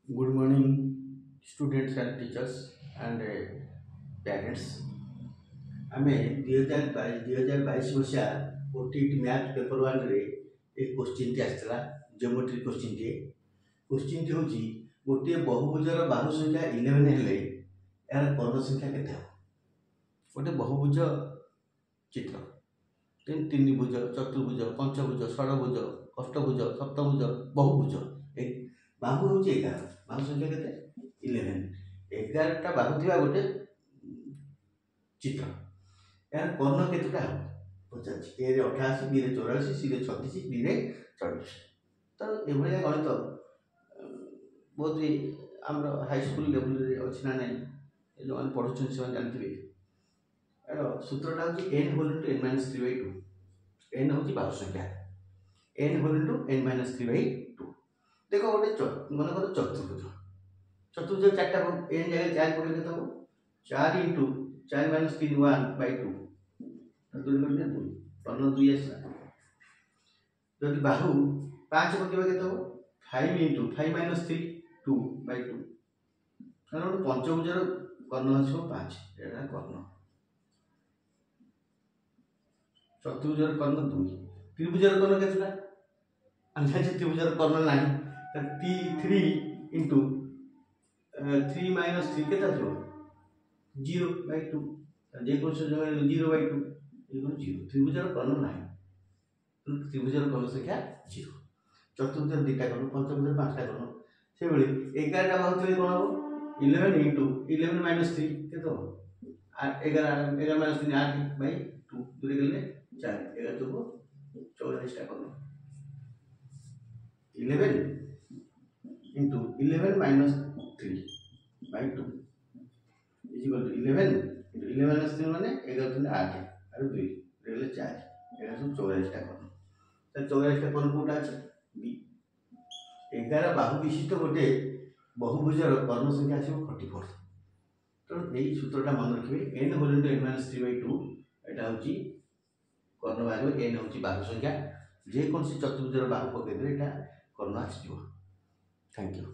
Good morning, students and teachers and parents. आमे 2022 मसीहा OTT math paper 1 रे एक क्वेश्चन टी आछला ज्योमेट्री क्वेश्चन टी होची गोटे बहुभुजर बाहु संख्या 11 हेले यार कर्ण संख्या केते हो गोटे बहुभुज चित्र तीन भुज चतुर्भुज पंचभुज षडभुज अष्टभुज सप्तभुज बहुभुज एक बाहु होची 11 बाहु संख्या केते 11 11टा बाहु थिबा गोटे चित्र यार कर्ण केतटा हो पचास ए रे 88 बी रे 84 सी रे 36 डी रे 24 तो एभलिया गणित बहुत ही हमरो हाई स्कूल लेवल रे अछि ना नै जो हम पढुछन से जानथिबे यार सूत्रटा होची n whole to n - 3/2 n होची बाहु संख्या n होल टू n - 3/2 देखो गोटे मन करो चतुर्भुज चारटा n जगह 4 पकड़ देता 4 * 4 - 3 1/2 दूर कर दिया 2 कर्ण 2 आसला जदि बाहु 5 पकेबा केते हो 5 * 5 - 3 2/2 कारण पंचभुजर कर्ण आछो 5 एटा कर्ण चतुर्भुजर कर्ण 2 त्रिभुजर कर्ण केतला अन्य त्रिभुजर कर्ण नाही त 3 * 3 - 3 केता थो 0/2 जे को जगह 0/2 ये 0 त्रिभुजर कर्ण नाही त्रिभुजर कर्ण संख्या 0 चतुर्भुजर दुटा कर्ण पंचभुजर पांचटा कर्ण से बेले 11 टा बाहु थे कोन हो 11 * 11 - 3 केतो 11 - 3 8/2 दूर गेले 4 11 तो 44 टा कर्ण 11 * 11 - 3/2 is equal to 11 * 11 - 3 माने 11 * 8 और 2 रेले 4 एटा सब 44 टा कर्ण त 44 टा कर्ण कोटा अछि बी 11 बाहु विशिष्ट गोटे बहुभुजर कर्ण संख्या आसी 44 तो एई सूत्रटा मन रखिबे n होल टू n - 3/2 एटा होची कर्ण बाहु n होची बाहु संख्या जे कोन से चतुर्भुजर बाहु पके दे एटा कर्ण आसी जो थैंक यू।